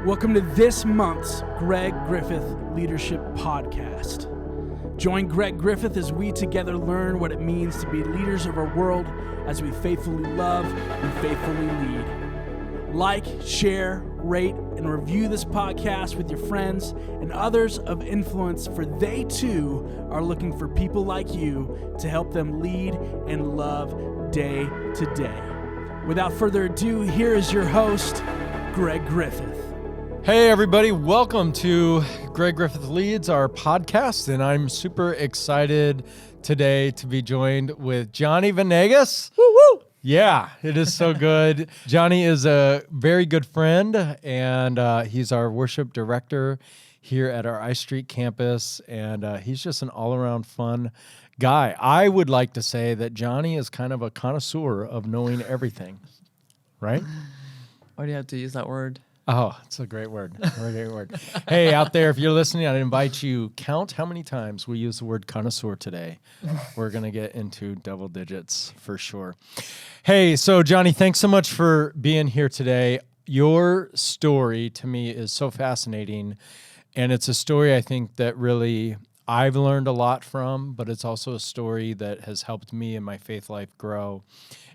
Welcome to this month's Greg Griffith Leadership Podcast. Join Greg Griffith as we together learn what it means to be leaders of our world as we faithfully love and faithfully lead. Like, share, rate, and review this podcast with your friends and others of influence, for they too are looking for people like you to help them lead and love day to day. Without further ado, here is your host, Greg Griffith. Hey everybody, welcome to Greg Griffith Leads, our podcast, and I'm super excited today to be joined with Johnny Venegas. Woo woo! Yeah, it is so good. Johnny is a very good friend, and he's our worship director here at our I Street campus, and he's just an all-around fun guy. I would like to say that Johnny is kind of a connoisseur of knowing everything, right? Why do you have to use that word? Oh, it's a great word. A great word. Hey, out there, if you're listening, I'd invite you, count how many times we use the word connoisseur today. We're going to get into double digits for sure. Hey, so Johnny, thanks so much for being here today. Your story to me is so fascinating, and it's a story I think that really I've learned a lot from, but it's also a story that has helped me in my faith life grow.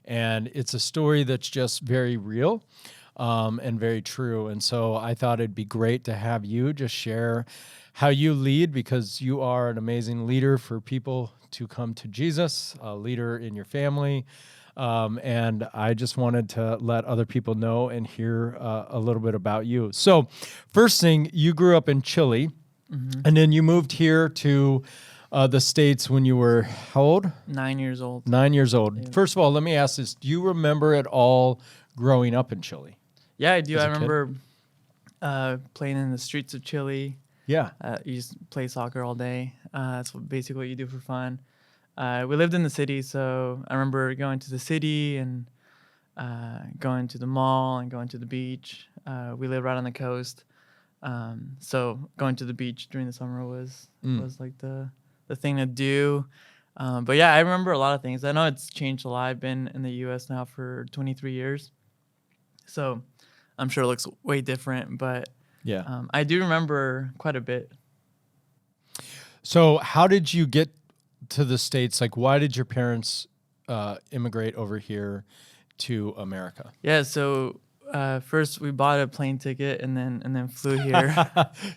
And it's a story that's just very real. And very true. And so I thought it'd be great to have you just share how you lead, because you are an amazing leader for people to come to Jesus, a leader in your family. And I just wanted to let other people know and hear a little bit about you. So first thing, you grew up in Chile, and then you moved here to the States when you were how old? 9 years old. 9 years old. Yeah. First of all, let me ask this. Do you remember at all growing up in Chile? Yeah, I do. As a I remember playing in the streets of Chile. Yeah. You just play soccer all day. That's basically what you do for fun. We lived in the city, so I remember going to the city and going to the mall and going to the beach. We live right on the coast, so going to the beach during the summer was like the thing to do. But yeah, I remember a lot of things. I know it's changed a lot. I've been in the U.S. now for 23 years, so I'm sure it looks way different, but Yeah. I do remember quite a bit. So how did you get to the States? Like, why did your parents immigrate over here to America? Yeah, so first we bought a plane ticket and then flew here.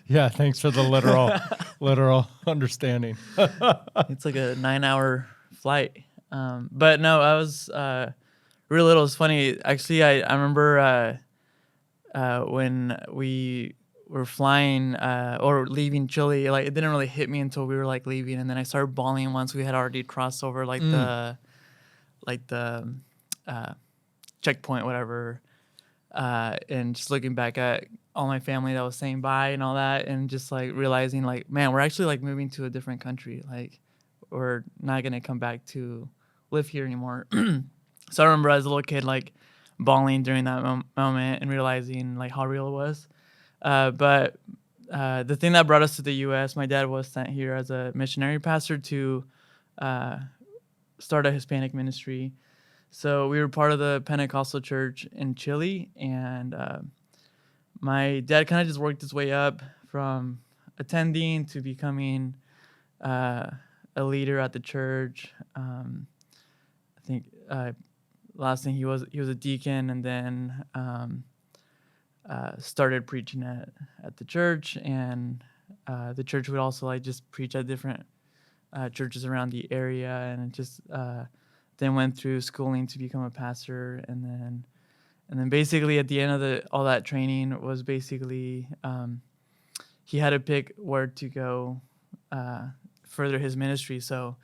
Yeah, thanks for the literal understanding. It's like a 9-hour flight. But no, I was real little. It's funny. Actually, I remember when we were flying or leaving Chile, like it didn't really hit me until we were like leaving, and then I started bawling once we had already crossed over the checkpoint, whatever, and just looking back at all my family that was saying bye and all that, and just like realizing like, man, we're actually like moving to a different country. Like we're not gonna come back to live here anymore. So I remember as a little kid like bawling during that moment and realizing like how real it was. But the thing that brought us to the U.S., my dad was sent here as a missionary pastor to start a Hispanic ministry. So we were part of the Pentecostal church in Chile, and my dad kind of just worked his way up from attending to becoming a leader at the church. I think last thing he was a deacon, and then started preaching at the church, and the church would also like just preach at different churches around the area, and it just then went through schooling to become a pastor, and then basically at the end of all that training was basically he had to pick where to go further his ministry. So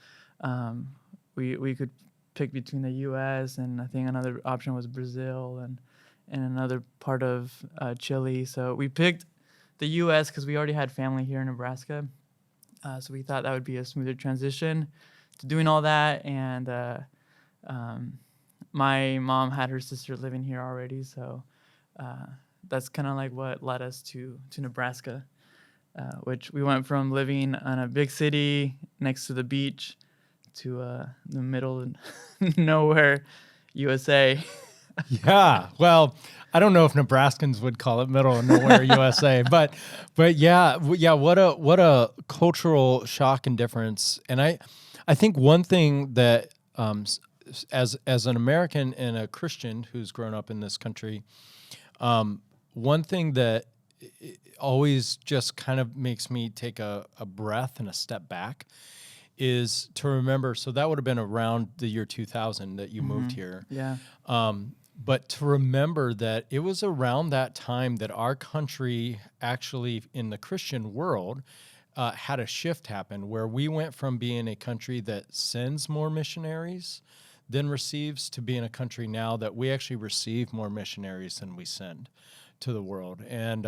we could pick between the U.S. and I think another option was Brazil and another part of Chile. So we picked the U.S. because we already had family here in Nebraska. So we thought that would be a smoother transition to doing all that. And my mom had her sister living here already. So that's kind of like what led us to Nebraska, which we went from living in a big city next to the beach to the middle of nowhere, USA. Yeah. Well, I don't know if Nebraskans would call it middle of nowhere USA, but yeah, what a cultural shock and difference. And I think one thing that as an American and a Christian who's grown up in this country, one thing that always just kind of makes me take a breath and a step back is to remember. So that would have been around the year 2000 that you moved here. Yeah. But to remember that it was around that time that our country actually in the Christian world had a shift happen where we went from being a country that sends more missionaries than receives to being a country now that we actually receive more missionaries than we send to the world. And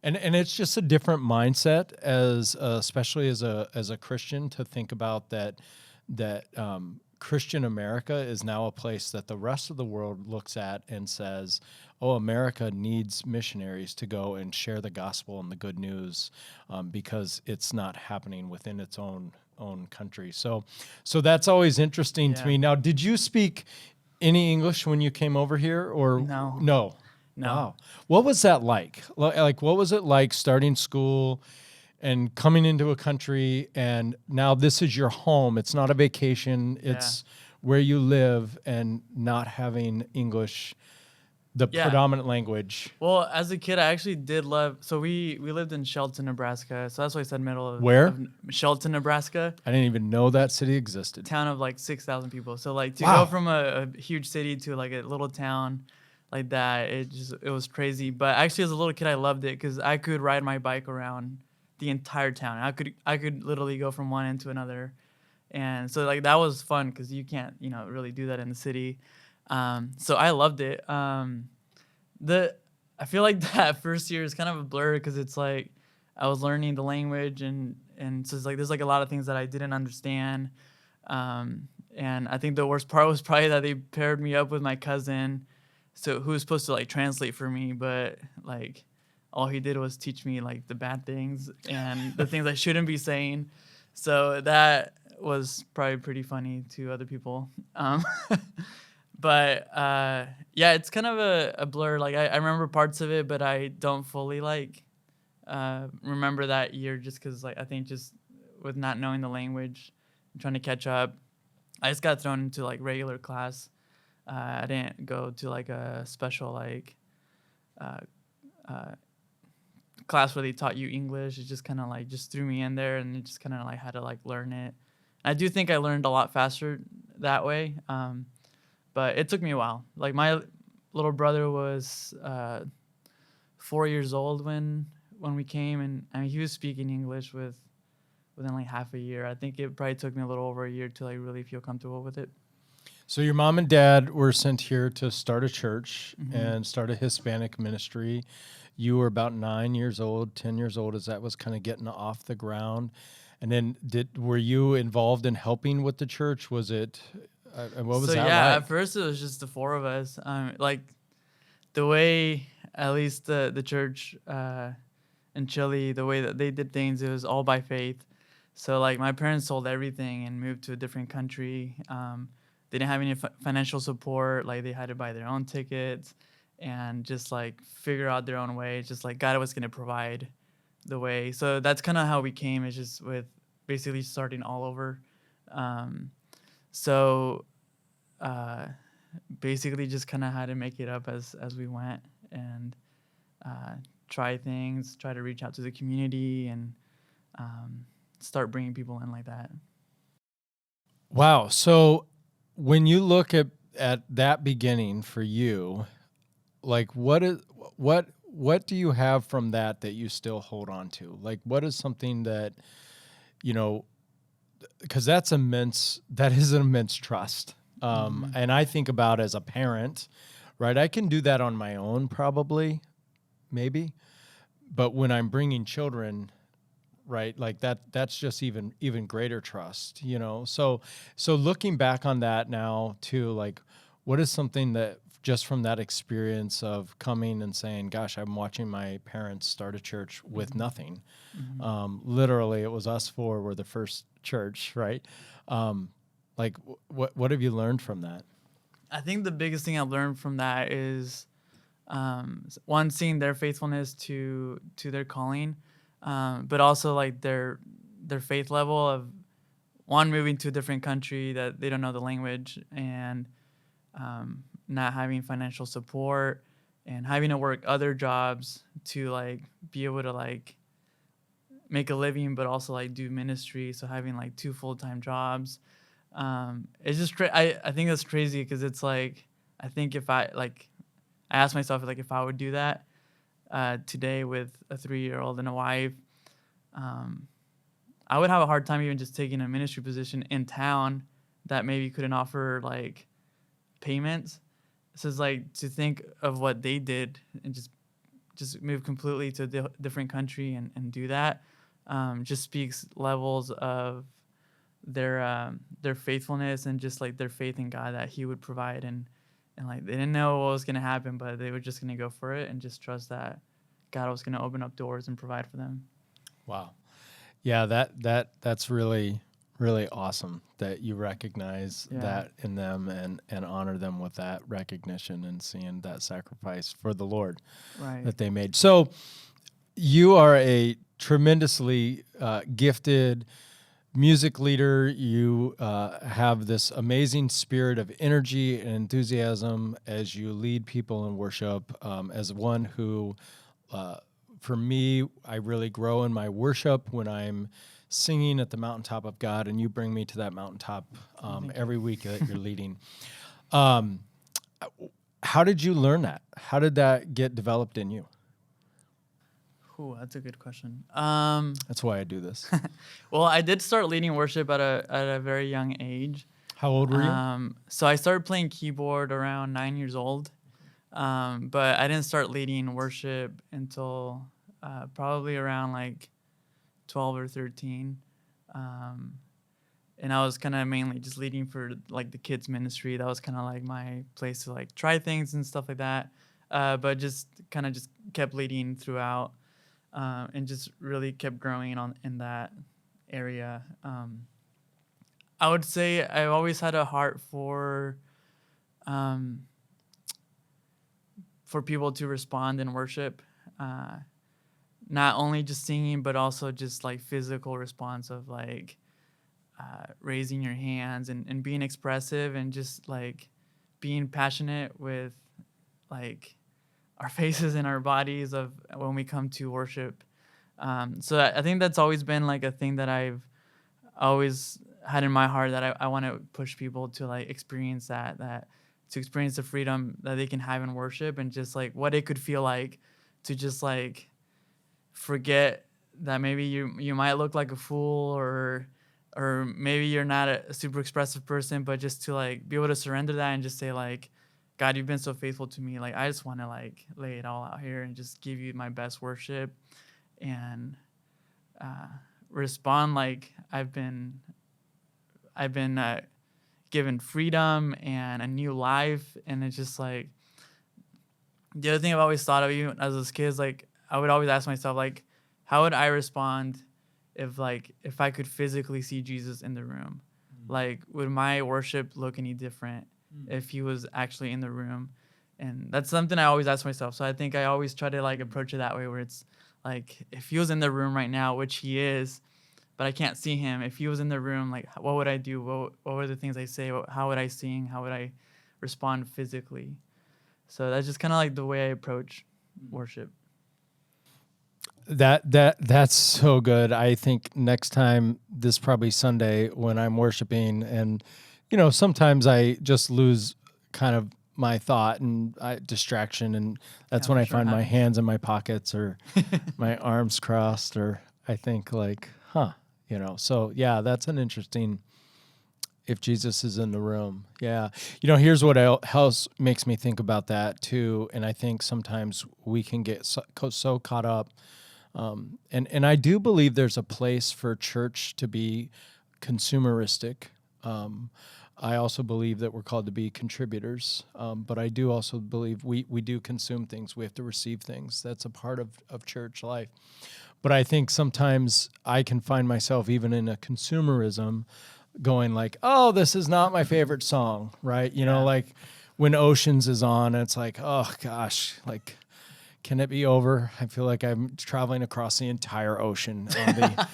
it's just a different mindset as especially as a Christian to think about that Christian America is now a place that the rest of the world looks at and says, oh, America needs missionaries to go and share the gospel and the good news because it's not happening within its own country. So that's always interesting to me. Now, did you speak any English when you came over here or no? Wow. What was that like? Like, what was it like starting school and coming into a country and now this is your home? It's not a vacation. It's where you live and not having English, the predominant language. Well, as a kid, I actually did love. So we lived in Shelton, Nebraska. So that's why I said middle of where? Of Shelton, Nebraska. I didn't even know that city existed. Town of like 6,000 people. So like to go from a huge city to like a little town like that, it was crazy. But actually, as a little kid, I loved it because I could ride my bike around the entire town. I could literally go from one end to another, and so like that was fun because you can't really do that in the city. So I loved it. I feel like that first year is kind of a blur because it's like I was learning the language and so it's like there's like a lot of things that I didn't understand. And I think the worst part was probably that they paired me up with my cousin, so who was supposed to like translate for me, but like all he did was teach me like the bad things and the things I shouldn't be saying. So that was probably pretty funny to other people. But it's kind of a blur. Like I remember parts of it, but I don't fully like remember that year just because like I think just with not knowing the language, trying to catch up, I just got thrown into like regular class. I didn't go to like a special like class where they taught you English. It just kind of like just threw me in there and it just kind of like had to like learn it. I do think I learned a lot faster that way. But it took me a while. Like my little brother was 4 years old when we came, and I mean he was speaking English within like half a year. I think it probably took me a little over a year to like really feel comfortable with it. So your mom and dad were sent here to start a church and start a Hispanic ministry. You were about 9 years old, 10 years old as that was kind of getting off the ground. And then were you involved in helping with the church? Was it what was that like? At first it was just the four of us. Like the way at least the church in Chile, the way that they did things, it was all by faith. So like my parents sold everything and moved to a different country. They didn't have any financial support. Like they had to buy their own tickets and just like figure out their own way. It's just like God was going to provide the way. So that's kind of how we came. It's just with basically starting all over. Basically just kind of had to make it up as we went and try things, try to reach out to the community and start bringing people in like that. Wow. So when you look at that beginning for you, like what do you have from that you still hold on to? Like what is something that, because that is an immense trust. And I think about as a parent, right? I can do that on my own probably, maybe. But when I'm bringing children, right, like that's just even greater trust, So looking back on that now too, like what is something that just from that experience of coming and saying, gosh, I'm watching my parents start a church with nothing. Literally, it was us four were the first church, right? Like, what have you learned from that? I think the biggest thing I've learned from that is One, seeing their faithfulness to their calling, but also like their faith level of one, moving to a different country that they don't know the language, and not having financial support, and having to work other jobs to like be able to like make a living, but also like do ministry. So having like 2 full-time jobs, it's just I think that's crazy, because it's like, I think if I asked myself, like, if I would do that today with a 3-year-old and a wife, I would have a hard time even just taking a ministry position in town that maybe couldn't offer like payments. So it's like, to think of what they did and just move completely to a different country and do that, just speaks levels of their faithfulness, and just like their faith in God that He would provide, and like they didn't know what was gonna happen, but they were just gonna go for it and just trust that God was gonna open up doors and provide for them. Wow. Yeah, that's really, really awesome that you recognize that in them and honor them with that recognition and seeing that sacrifice for the Lord that they made. So you are a tremendously gifted music leader. You have this amazing spirit of energy and enthusiasm as you lead people in worship, as one who for me, I really grow in my worship when I'm singing at the mountaintop of God, and you bring me to that mountaintop every week that you're leading. How did you learn that? How did that get developed in you? Ooh, that's a good question. That's why I do this. Well, I did start leading worship at a very young age. How old were you? So I started playing keyboard around 9 years old. But I didn't start leading worship until probably around like 12 or 13. And I was kind of mainly just leading for like the kids ministry. That was kind of like my place to like try things and stuff like that. But just kind of just kept leading throughout, and just really kept growing in that area. I would say I've always had a heart for people to respond in worship, not only just singing, but also just like physical response of like raising your hands and being expressive, and just like being passionate with like our faces and our bodies of when we come to worship. So I think that's always been like a thing that I've always had in my heart, that I want to push people to like experience that to experience the freedom that they can have in worship, and just like what it could feel like to just like forget that maybe you might look like a fool, or maybe you're not a super expressive person, but just to like be able to surrender that and just say like, God, you've been so faithful to me. Like, I just want to like lay it all out here and just give you my best worship, and respond like I've been given freedom and a new life. And it's just like, the other thing I've always thought of, even as those kids, like I would always ask myself, like, how would I respond if I could physically see Jesus in the room? Like, would my worship look any different if he was actually in the room? And that's something I always ask myself. So I think I always try to like approach it that way, where it's like, if he was in the room right now, which he is, but I can't see him. If he was in the room, like, what would I do? What were the things I say? How would I sing? How would I respond physically? So that's just kind of like the way I approach worship. That's so good. I think next time, this probably Sunday when I'm worshiping, and sometimes I just lose kind of my thought and distraction, and that's when I find my hands in my pockets or my arms crossed, or I think like, so yeah, that's an interesting, if Jesus is in the room. Yeah. Here's what else makes me think about that too. And I think sometimes we can get so caught up. And I do believe there's a place for church to be consumeristic. I also believe that we're called to be contributors. But I do also believe we do consume things. We have to receive things. That's a part of church life. But I think sometimes I can find myself even in a consumerism going like, oh, this is not my favorite song, right? Like when Oceans is on, and it's like, oh gosh, like, can it be over? I feel like I'm traveling across the entire ocean on the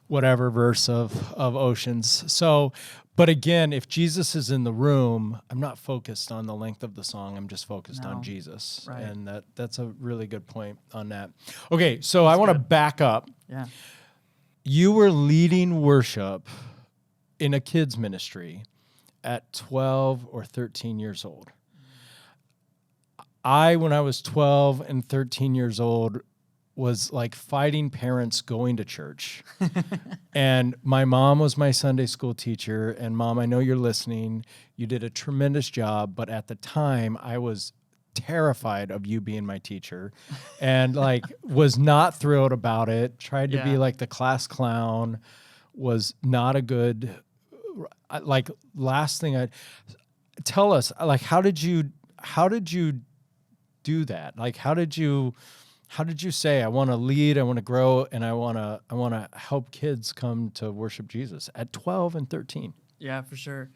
whatever verse of Oceans. So, but again, if Jesus is in the room, I'm not focused on the length of the song. I'm just focused on Jesus. Right. And that's a really good point on that. Okay, so I want to back up. Yeah. You were leading worship in a kids ministry at 12 or 13 years old. When I was 12 and 13 years old, was like fighting parents going to church. And my mom was my Sunday school teacher. And Mom, I know you're listening. You did a tremendous job. But at the time, I was terrified of you being my teacher and like was not thrilled about it. Tried to be like the class clown. Was not a good, like, last thing tell us, like, how did you do that? Like, how did you say, I want to lead, I want to grow, and I want to help kids come to worship Jesus at 12 and 13? Yeah, for sure.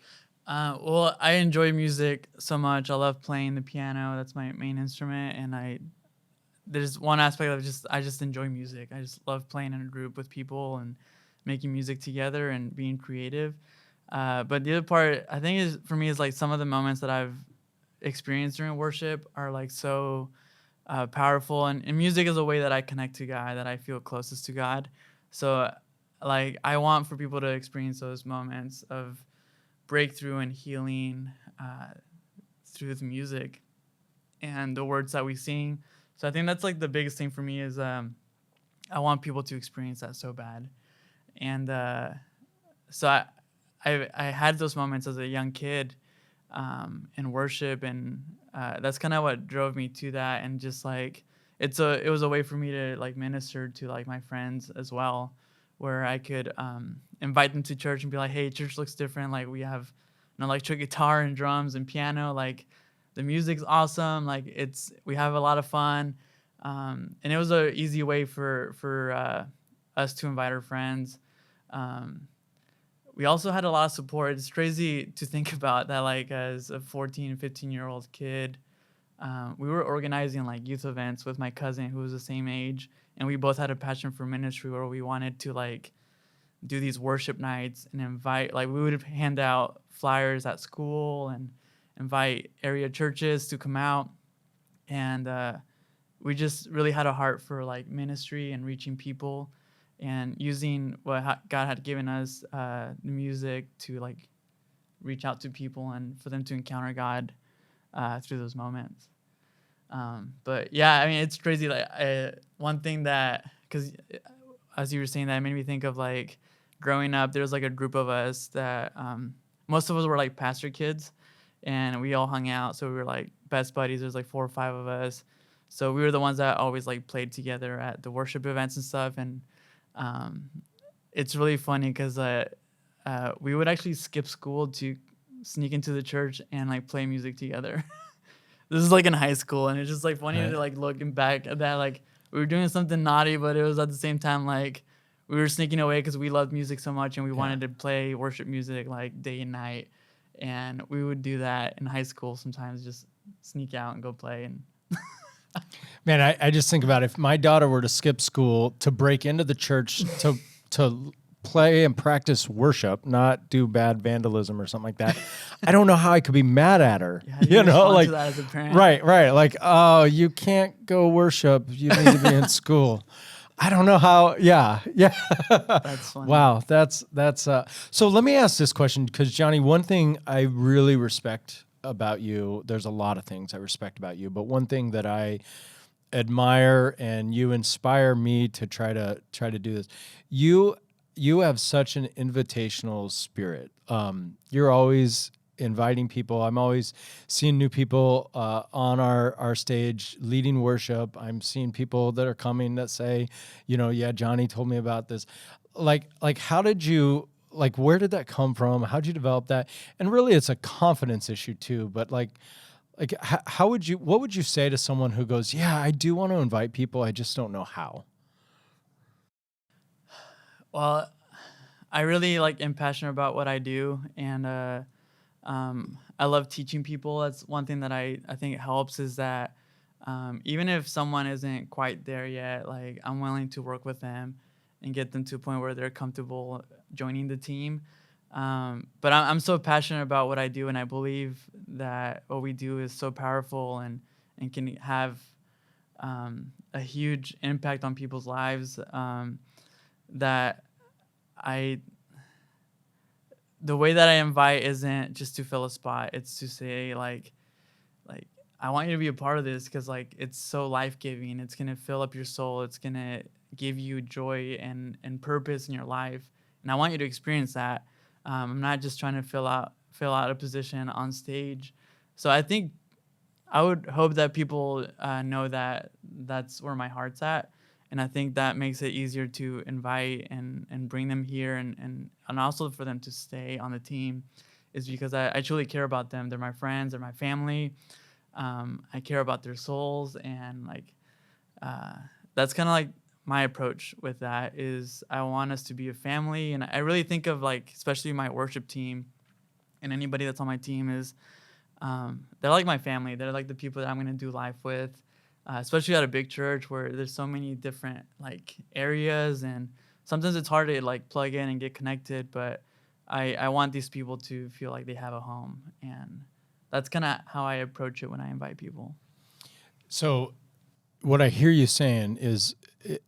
Well, I enjoy music so much. I love playing the piano. That's my main instrument. And there's one aspect of I just enjoy music. I just love playing in a group with people and making music together and being creative. But the other part, I think, for me is like some of the moments that I've experienced during worship are like so powerful. And music is a way that I connect to God, that I feel closest to God. So like I want for people to experience those moments of breakthrough and healing through the music and the words that we sing. So I think that's like the biggest thing for me is I want people to experience that so bad. And so I had those moments as a young kid in worship, and that's kind of what drove me to that. And just like it was a way for me to like minister to like my friends as well, where I could invite them to church and be like, hey, church looks different. Like we have an electric guitar and drums and piano. Like the music's awesome. Like we have a lot of fun. And it was an easy way for us to invite our friends. We also had a lot of support. It's crazy to think about that, like as a 14, 15-year-old kid, we were organizing like youth events with my cousin who was the same age. And we both had a passion for ministry where we wanted to like do these worship nights and invite, like we would hand out flyers at school and invite area churches to come out. And we just really had a heart for like ministry and reaching people and using what God had given us, the music, to like reach out to people and for them to encounter God through those moments. But yeah, I mean, it's crazy. Like one thing that, because as you were saying, that made me think of like growing up. There was like a group of us that most of us were like pastor kids, and we all hung out. So we were like best buddies. There's like 4 or 5 of us. So we were the ones that always like played together at the worship events and stuff. And it's really funny because we would actually skip school to sneak into the church and like play music together. This is like in high school, and it's just like funny to like looking back at that. Like we were doing something naughty, but it was at the same time like we were sneaking away because we loved music so much and we wanted to play worship music like day and night. And we would do that in high school sometimes, just sneak out and go play. And man, I just think about if my daughter were to skip school to break into the church to play and practice worship, not do bad vandalism or something like that. I don't know how I could be mad at her. You know, like to that as a parent. Right. Like, oh, you can't go worship. You need to be in school. I don't know how. Yeah. That's funny. Wow. That's so let me ask this question, because Johnny, one thing I really respect about you, there's a lot of things I respect about you, but one thing that I admire and you inspire me to try to do this. You have such an invitational spirit. You're always inviting people. I'm always seeing new people on our stage leading worship. I'm seeing people that are coming that say, yeah, Johnny told me about this. Like how did you, like, where did that come from? How'd you develop that? And really it's a confidence issue too, but what would you say to someone who goes, yeah, I do want to invite people, I just don't know how? Well, I really am passionate about what I do, and I I love teaching people. That's one thing that I think helps is that even if someone isn't quite there yet, like I'm willing to work with them and get them to a point where they're comfortable joining the team. But I'm so passionate about what I do, and I believe that what we do is so powerful and can have a huge impact on people's lives, that the way that I invite isn't just to fill a spot. It's to say like I want you to be a part of this because like it's so life-giving. It's gonna fill up your soul. It's gonna give you joy and purpose in your life. And I want you to experience that. I'm not just trying to fill out a position on stage. So I think I would hope that people know that that's where my heart's at. And I think that makes it easier to invite and bring them here and also for them to stay on the team is because I truly care about them. They're my friends, they're my family. I care about their souls, and like that's kind of like my approach with that is I want us to be a family. And I really think of like, especially my worship team and anybody that's on my team is they're like my family. They're like the people that I'm going to do life with, especially at a big church where there's so many different like areas, and sometimes it's hard to like plug in and get connected, but I want these people to feel like they have a home, and that's kind of how I approach it when I invite people. So what I hear you saying is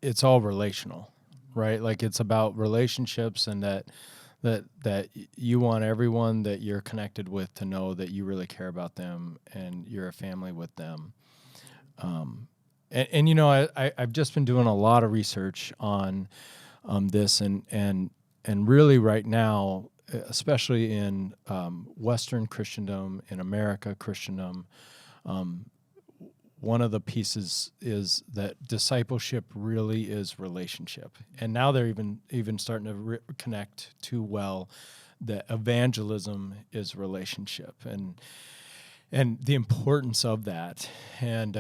it's all relational, right? Like it's about relationships, and that you want everyone that you're connected with to know that you really care about them and you're a family with them. And you know, I've just been doing a lot of research on this, and really right now, especially in Western Christendom, in America Christendom, one of the pieces is that discipleship really is relationship. And now they're even starting to connect too well that evangelism is relationship, and the importance of that, and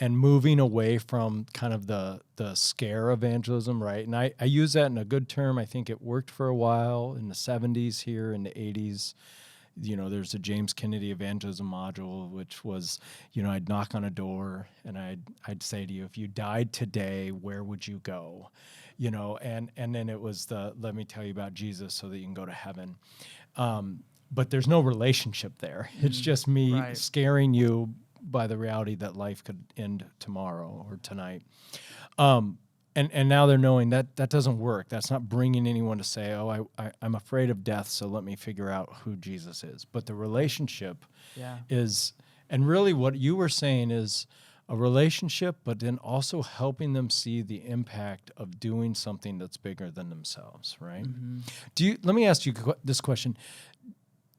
moving away from kind of the scare evangelism, right? And I use that in a good term. I think it worked for a while in the 70s here, in the 80s. You know, there's a James Kennedy evangelism module, which was, you know, I'd knock on a door and I'd say to you, if you died today, where would you go? You know, and then it was let me tell you about Jesus so that you can go to heaven. But there's no relationship there. It's just me scaring you by the reality that life could end tomorrow or tonight. And now they're knowing that doesn't work. That's not bringing anyone to say, oh, I'm afraid of death, so let me figure out who Jesus is. But the relationship is, and really what you were saying is a relationship, but then also helping them see the impact of doing something that's bigger than themselves, right? Mm-hmm. Let me ask you this question.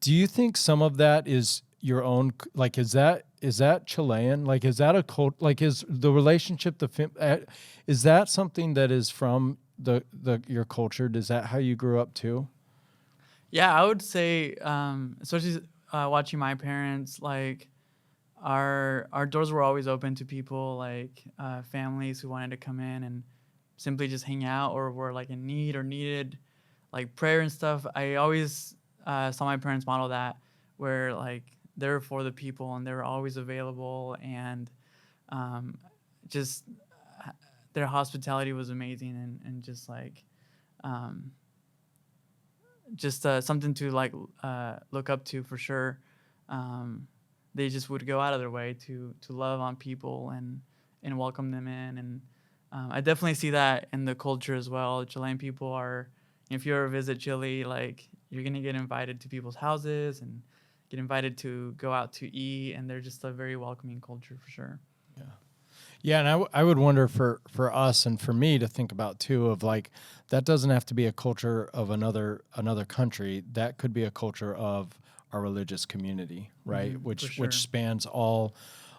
Do you think some of that is your own, like, is that Chilean? Like, is that a cult? Like, is the relationship, is that something that is from your culture? Is that how you grew up too? Yeah, I would say, especially watching my parents, like, our doors were always open to people, like families who wanted to come in and simply just hang out or were like in need or needed like prayer and stuff. I always saw my parents model that, where like they're for the people and they're always available, and just their hospitality was amazing, and just like something to like look up to for sure. They just would go out of their way to love on people and welcome them in, and I definitely see that in the culture as well. Chilean people are, if you ever visit Chile, like you're gonna get invited to people's houses and get invited to go out to eat, and they're just a very welcoming culture for sure. Yeah, and I would wonder for us and for me to think about too, of like, that doesn't have to be a culture of another country. That could be a culture of our religious community, right? Mm-hmm, which spans all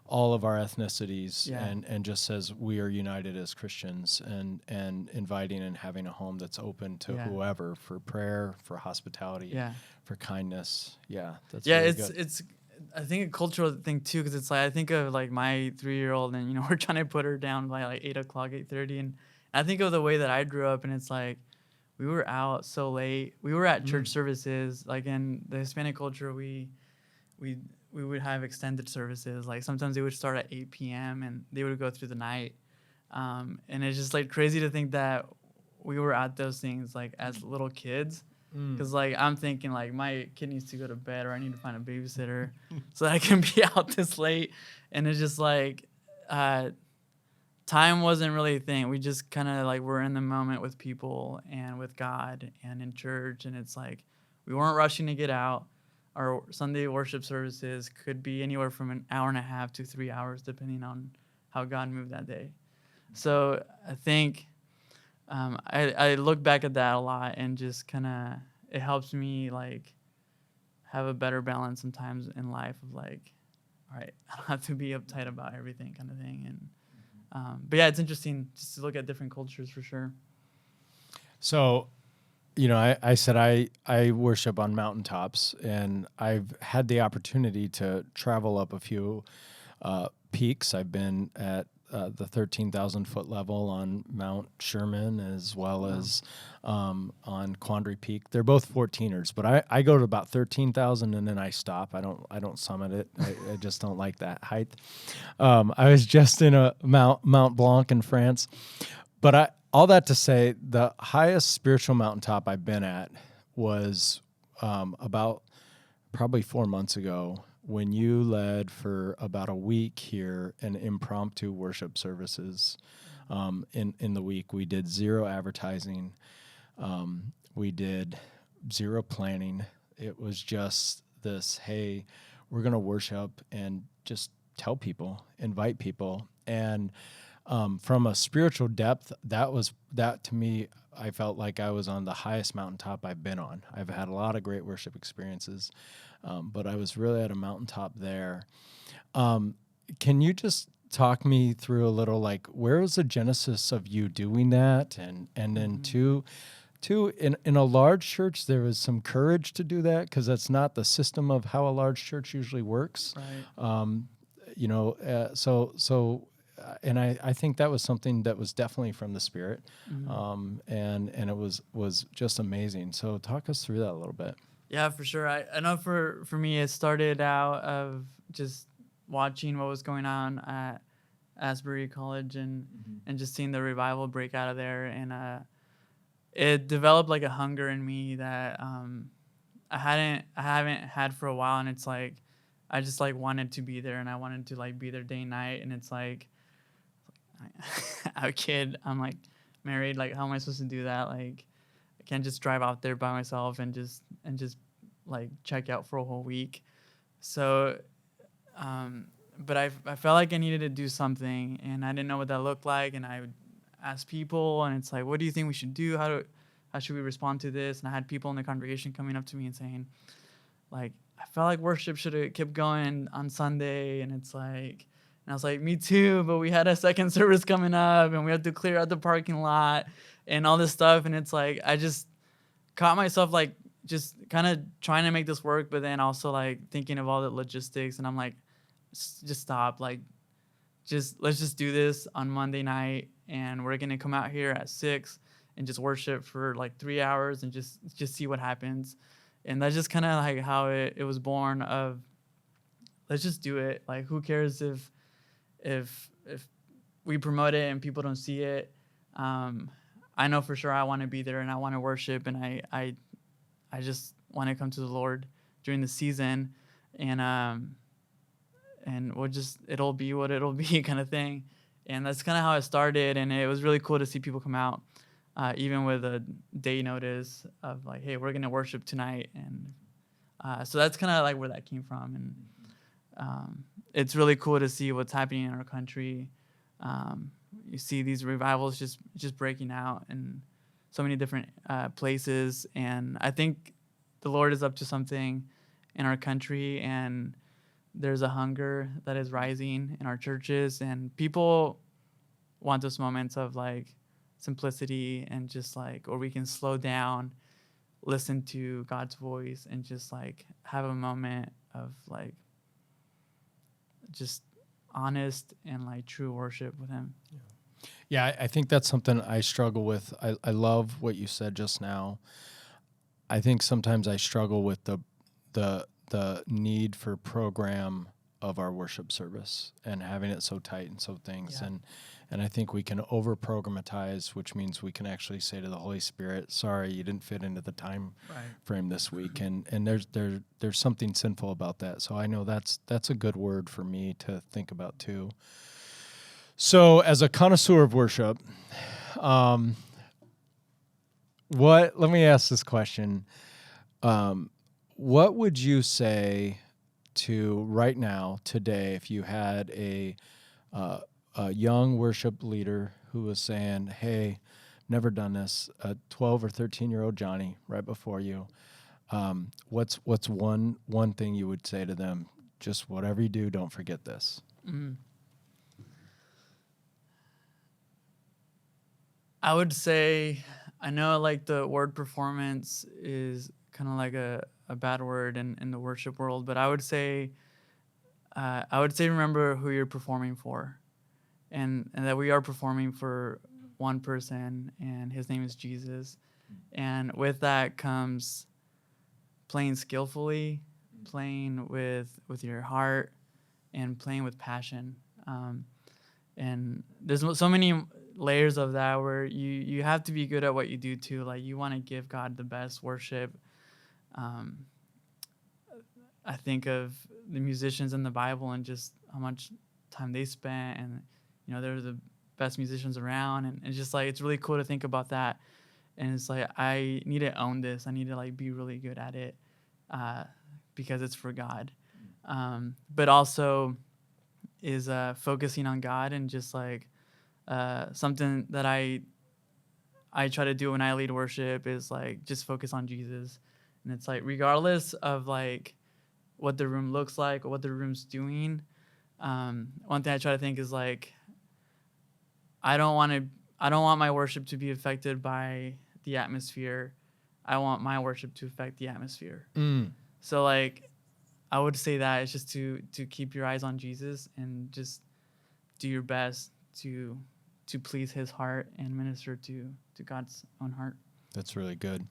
of our ethnicities, and just says we are united as Christians, and inviting and having a home that's open to whoever, for prayer, for hospitality, for kindness. Yeah, that's really good. It's I think a cultural thing too, because it's like I think of like my 3-year-old, and we're trying to put her down by like 8:30, and I think of the way that I grew up, and it's like we were out so late. We were at church services, like in the Hispanic culture. We we would have extended services. Like sometimes they would start at 8 p.m. and they would go through the night. And it's just like crazy to think that we were at those things like as little kids. Because like I'm thinking like my kid needs to go to bed, or I need to find a babysitter so that I can be out this late. And it's just like time wasn't really a thing. We just kind of like were in the moment with people and with God and in church. And it's like we weren't rushing to get out. Our Sunday worship services could be anywhere from an hour and a half to 3 hours, depending on how God moved that day. So I think I look back at that a lot, and just kind of it helps me like have a better balance sometimes in life of like, all right, I don't have to be uptight about everything kind of thing. And but yeah, it's interesting just to look at different cultures for sure. So, I said I worship on mountaintops, and I've had the opportunity to travel up a few peaks. I've been at the 13,000-foot level on Mount Sherman, as well as on Quandary Peak. They're both 14ers, but I go to about 13,000 and then I stop. I don't summit it. I just don't like that height. I was just in a Mount Blanc in France, but all that to say, the highest spiritual mountaintop I've been at was about probably 4 months ago, when you led for about a week here an impromptu worship services. In the week, we did 0 advertising. We did 0 planning. It was just this, hey, we're going to worship and just tell people, invite people. And from a spiritual depth, that to me, I felt like I was on the highest mountaintop I've been on. I've had a lot of great worship experiences, but I was really at a mountaintop there. Can you just talk me through a little, like, where was the genesis of you doing that? And then two, in a large church, there was some courage to do that, because that's not the system of how a large church usually works. Right. And I think that was something that was definitely from the Spirit, and it was just amazing. So talk us through that a little bit. Yeah, for sure. I know for me, it started out of just watching what was going on at Asbury College and just seeing the revival break out of there. And it developed like a hunger in me that I haven't had for a while. And it's like, I just like wanted to be there, and I wanted to like be there day and night. And it's like, I'm a kid, I'm like married, like how am I supposed to do that? Like I can't just drive out there by myself and just like check out for a whole week. So but I felt like I needed to do something, and I didn't know what that looked like. And I would ask people, and it's like, what do you think we should do? How should we respond to this? And I had people in the congregation coming up to me and saying, like, I felt like worship should have kept going on Sunday. And it's like, and I was like, me too, but we had a second service coming up, and we had to clear out the parking lot and all this stuff. And it's like, I just caught myself like just kind of trying to make this work, but then also like thinking of all the logistics. And I'm like, just stop. Like, let's just do this on Monday night, and we're going to come out here at 6 and just worship for like 3 hours and just see what happens. And that's just kind of like how it was born of, let's just do it. Like, who cares if we promote it and people don't see it? I know for sure I want to be there, and I want to worship, and I just want to come to the Lord during the season, and it'll be what it'll be kind of thing. And that's kind of how it started, and it was really cool to see people come out, even with a day notice of like, hey, we're gonna worship tonight. And so that's kind of like where that came from. And it's really cool to see what's happening in our country. You see these revivals just breaking out in so many different places, and I think the Lord is up to something in our country, and there's a hunger that is rising in our churches, and people want those moments of like simplicity and just like, or we can slow down, listen to God's voice, and just like have a moment of like just honest and like true worship with Him. Yeah, I think that's something I struggle with. I love what you said just now. I think sometimes I struggle with the the need for program of our worship service and having it so tight and so things. Yeah. And I think we can over-programatize, which means we can actually say to the Holy Spirit, sorry, you didn't fit into the time frame this week. And there's something sinful about that. So I know that's a good word for me to think about too. So as a connoisseur of worship, let me ask this question. What would you say to right now, today, if you had a young worship leader who was saying, hey, never done this, a 12 or 13-year-old Johnny right before you, what's one thing you would say to them? Just whatever you do, don't forget this. Mm. I would say, I know like the word performance is kind of like a bad word in the worship world, but I would say remember who you're performing for, and that we are performing for one person, and his name is Jesus. And with that comes playing skillfully, playing with your heart, and playing with passion. And there's so many layers of that where you have to be good at what you do too. Like you want to give God the best worship. I think of the musicians in the Bible and just how much time they spent, and they're the best musicians around, and it's just like it's really cool to think about that. And it's like I need to own this. I need to like be really good at it because it's for God. But also is focusing on God, and just like something that I try to do when I lead worship is like just focus on Jesus. And it's like regardless of like what the room looks like or what the room's doing, one thing I try to think is like I don't want my worship to be affected by the atmosphere. I want my worship to affect the atmosphere. So like I would say that it's just to keep your eyes on Jesus and just do your best to please his heart and minister to God's own heart. That's really good.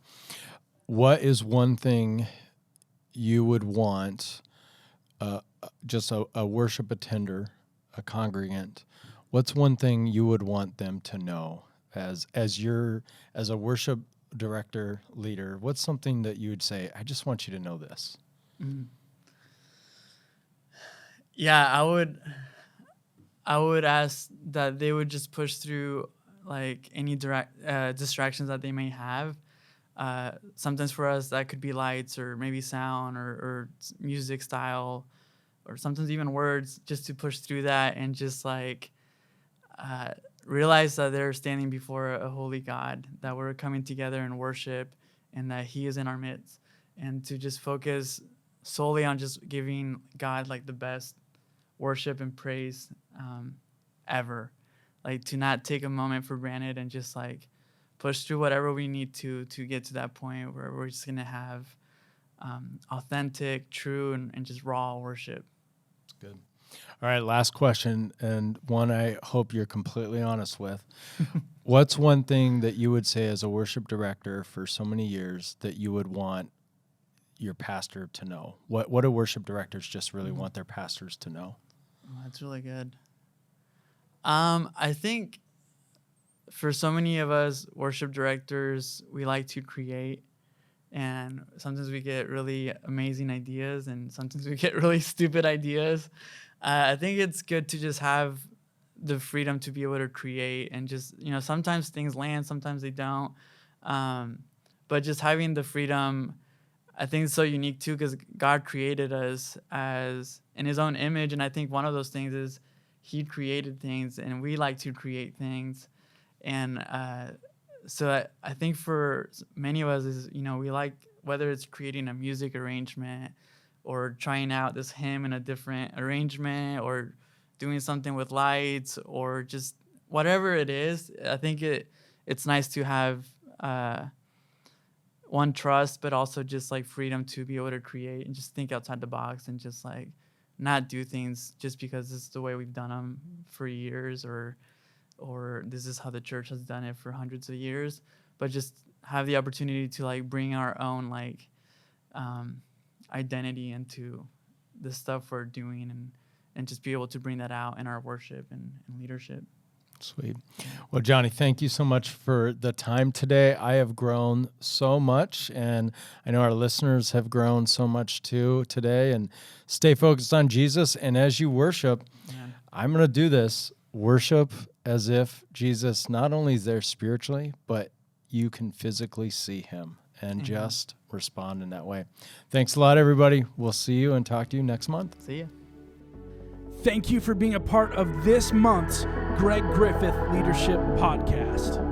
What is one thing you would want just a worship attender, a congregant, what's one thing you would want them to know as a worship director, leader? What's something that you would say, I just want you to know this? Mm-hmm. Yeah, I would ask that they would just push through like any distractions that they may have. Sometimes for us that could be lights or maybe sound or music style, or sometimes even words, just to push through that and just like realize that they're standing before a holy God, that we're coming together in worship, and that he is in our midst, and to just focus solely on just giving God like the best worship and praise ever. Like to not take a moment for granted and just like push through whatever we need to get to that point where we're just going to have authentic, true, and just raw worship. That's good. All right, last question, and one I hope you're completely honest with. What's one thing that you would say as a worship director for so many years that you would want your pastor to know? What do worship directors just really want their pastors to know? Oh, that's really good. I think for so many of us worship directors, we like to create, and sometimes we get really amazing ideas, and sometimes we get really stupid ideas. I think it's good to just have the freedom to be able to create, and just, sometimes things land, sometimes they don't. But just having the freedom, I think it's so unique too, because God created us as in his own image. And I think one of those things is he created things, and we like to create things. And so I think for many of us is, we like, whether it's creating a music arrangement or trying out this hymn in a different arrangement or doing something with lights or just whatever it is. I think it's nice to have one, trust, but also just like freedom to be able to create and just think outside the box and just like not do things just because it's the way we've done them for years or this is how the church has done it for hundreds of years, but just have the opportunity to like bring our own like identity into the stuff we're doing, and just be able to bring that out in our worship and leadership. Sweet. Well, Johnny, thank you so much for the time today. I have grown so much, and I know our listeners have grown so much too today. And stay focused on Jesus. And as you worship, I'm going to do this. Worship as if Jesus not only is there spiritually, but you can physically see him, and just respond in that way. Thanks a lot, everybody. We'll see you and talk to you next month. See ya. Thank you for being a part of this month's Greg Griffith Leadership Podcast.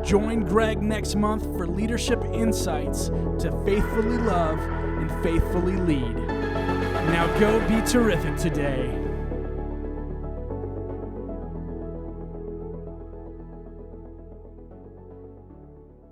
Join Greg next month for leadership insights to faithfully love and faithfully lead. Now go be terrific today.